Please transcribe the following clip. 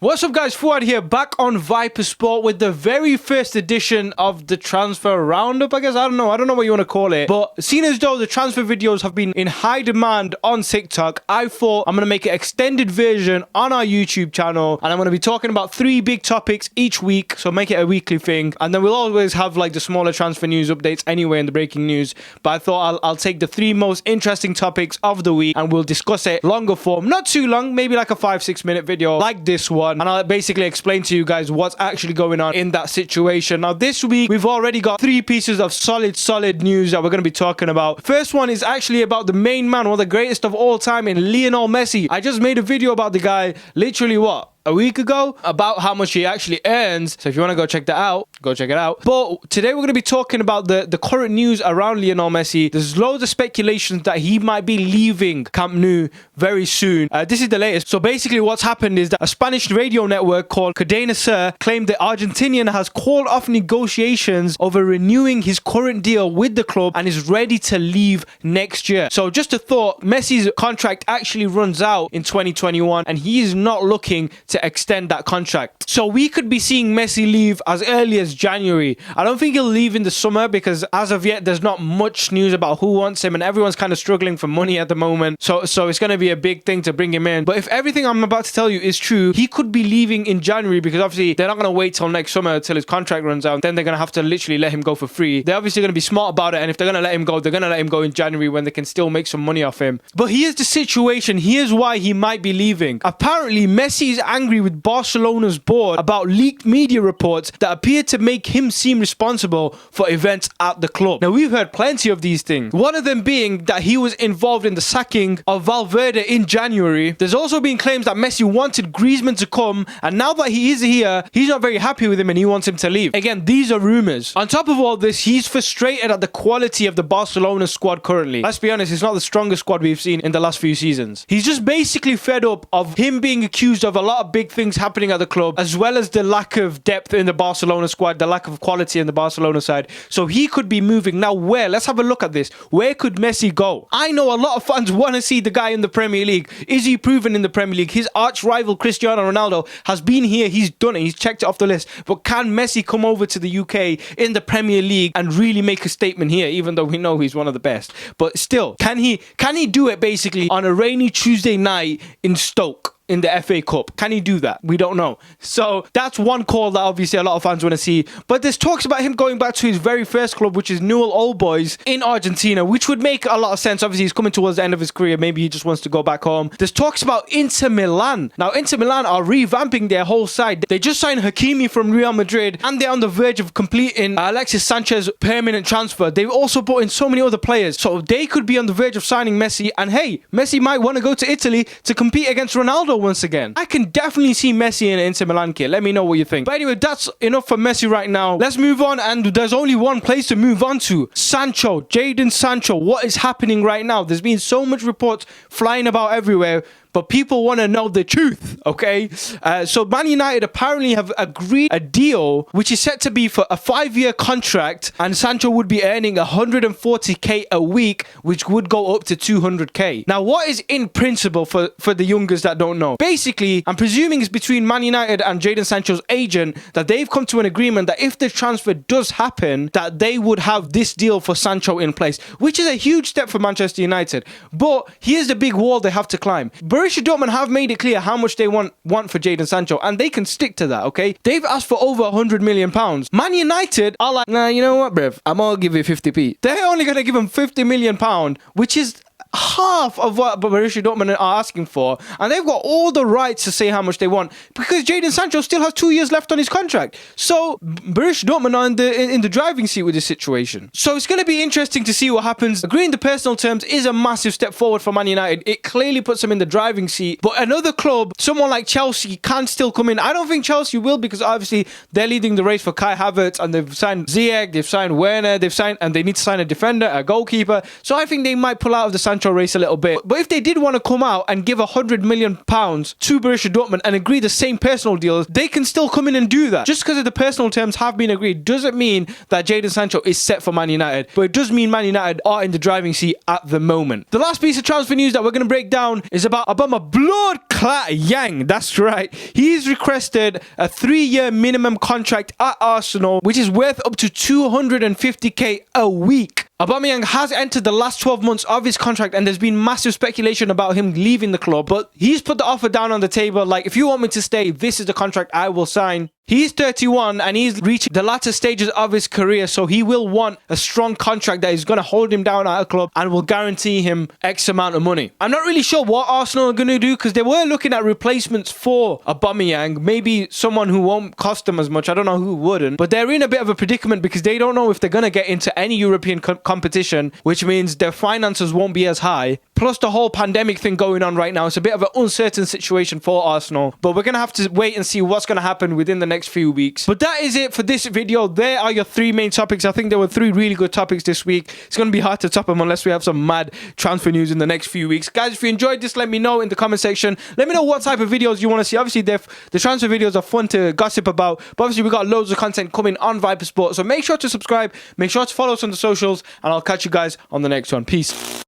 What's up guys, Fuad here, back on Viper Sport with the very first edition of the transfer roundup, I guess. I don't know what you want to call it. But seeing as though the transfer videos have been in high demand on TikTok, I thought I'm going to make an extended version on our YouTube channel. And I'm going to be talking about 3 big topics each week. So make it a weekly thing. And then we'll always have like the smaller transfer news updates anyway in the breaking news. But I thought I'll take the 3 most interesting topics of the week and we'll discuss it longer form. Not too long, maybe like a 5-6 minute video like this one. And I'll basically explain to you guys what's actually going on in that situation. Now, this week, we've already got 3 pieces of solid news that we're going to be talking about. First one is actually about the main man, one of the greatest of all time in Lionel Messi. I just made a video about the guy, literally a week ago, about how much he actually earns. So if you want to go check that out, go check it out. But today we're going to be talking about the current news around Lionel Messi. There's loads of speculations that he might be leaving Camp Nou very soon. This is the latest. So basically what's happened is that a Spanish radio network called Cadena Ser claimed the Argentinian has called off negotiations over renewing his current deal with the club and is ready to leave next year. So just a thought, Messi's contract actually runs out in 2021 and he is not looking to extend that contract. So we could be seeing Messi leave as early as January. I don't think he'll leave in the summer because as of yet there's not much news about who wants him and everyone's kind of struggling for money at the moment. So it's going to be a big thing to bring him in. But if everything I'm about to tell you is true, he could be leaving in January because obviously they're not going to wait till next summer till his contract runs out. Then they're going to have to literally let him go for free. They're obviously going to be smart about it, and if they're going to let him go, they're going to let him go in January when they can still make some money off him. But here's the situation. Here's why he might be leaving. Apparently, Messi is angry with Barcelona's board about leaked media reports that appear to make him seem responsible for events at the club. Now, we've heard plenty of these things. One of them being that he was involved in the sacking of Valverde in January. There's also been claims that Messi wanted Griezmann to come, and now that he is here, he's not very happy with him and he wants him to leave. Again, these are rumors. On top of all this, he's frustrated at the quality of the Barcelona squad currently. Let's be honest, it's not the strongest squad we've seen in the last few seasons. He's just basically fed up of him being accused of a lot of big things happening at the club, as well as the lack of depth in the Barcelona squad, the lack of quality in the Barcelona side. So he could be moving. Now, where? Let's have a look at this. Where could Messi go? I know a lot of fans want to see the guy in the Premier League. Is he proven in the Premier League? His arch rival Cristiano Ronaldo has been here. He's done it. He's checked it off the list. But can Messi come over to the UK in the Premier League and really make a statement here, even though we know he's one of the best? But still, can he do it basically on a rainy Tuesday night in Stoke in the FA Cup? Can he do that? We don't know. So that's one call that obviously a lot of fans want to see. But there's talks about him going back to his very first club, which is Newell's Old Boys in Argentina, which would make a lot of sense. Obviously, he's coming towards the end of his career. Maybe he just wants to go back home. There's talks about Inter Milan. Now, Inter Milan are revamping their whole side. They just signed Hakimi from Real Madrid, and they're on the verge of completing Alexis Sanchez's permanent transfer. They've also brought in so many other players. So they could be on the verge of signing Messi. And hey, Messi might want to go to Italy to compete against Ronaldo once again. I can definitely see Messi in an Inter Milan kit. Let me know what you think. But anyway, that's enough for Messi right now. Let's move on, and there's only one place to move on to. Sancho, Jadon Sancho. What is happening right now? There's been so much reports flying about everywhere, but people want to know the truth, okay? So Man United apparently have agreed a deal which is set to be for a 5-year contract, and Sancho would be earning 140k a week, which would go up to 200k. Now, what is in principle for the youngers that don't know? Basically, I'm presuming it's between Man United and Jadon Sancho's agent that they've come to an agreement that if the transfer does happen, that they would have this deal for Sancho in place, which is a huge step for Manchester United. But here's the big wall they have to climb. Borussia Dortmund have made it clear how much they want for Jadon Sancho, and they can stick to that, okay? They've asked for over £100 million. Man United are like, nah, you know what, bruv? I'm gonna give you 50p. They're only gonna give him £50 million, which is half of what Borussia Dortmund are asking for, and they've got all the rights to say how much they want because Jadon Sancho still has 2 years left on his contract. So Borussia Dortmund are in the driving seat with this situation. So it's going to be interesting to see what happens. Agreeing the personal terms is a massive step forward for Man United. It clearly puts them in the driving seat. But another club, someone like Chelsea, can still come in. I don't think Chelsea will, because obviously they're leading the race for Kai Havertz, and they've signed Ziyech, they've signed Werner, and they need to sign a defender, a goalkeeper. So I think they might pull out of the Sancho Sancho race a little bit. But if they did want to come out and give £100 million to Borussia Dortmund and agree the same personal deals, they can still come in and do that. Just because of the personal terms have been agreed doesn't mean that Jadon Sancho is set for Man United, but it does mean Man United are in the driving seat at the moment. The last piece of transfer news that we're going to break down is about Aubameyang. That's right. He's requested a 3-year minimum contract at Arsenal, which is worth up to 250k a week. Aubameyang has entered the last 12 months of his contract and there's been massive speculation about him leaving the club, but he's put the offer down on the table like, if you want me to stay, this is the contract I will sign. He's 31 and he's reaching the latter stages of his career, so he will want a strong contract that is going to hold him down at a club and will guarantee him X amount of money. I'm not really sure what Arsenal are going to do because they were looking at replacements for Aubameyang, maybe someone who won't cost them as much. I don't know who wouldn't, but they're in a bit of a predicament because they don't know if they're going to get into any European competition, which means their finances won't be as high. Plus the whole pandemic thing going on right now, it's a bit of an uncertain situation for Arsenal, but we're going to have to wait and see what's going to happen within the next few weeks. But that is it for this video. There are your 3 main topics. I think there were 3 really good topics this week. It's going to be hard to top them unless we have some mad transfer news in the next few weeks. Guys, if you enjoyed this, let me know in the comment section. Let me know what type of videos you want to see. Obviously, the transfer videos are fun to gossip about, but obviously we got loads of content coming on Viper Sport, so make sure to subscribe, make sure to follow us on the socials, and I'll catch you guys on the next one. Peace.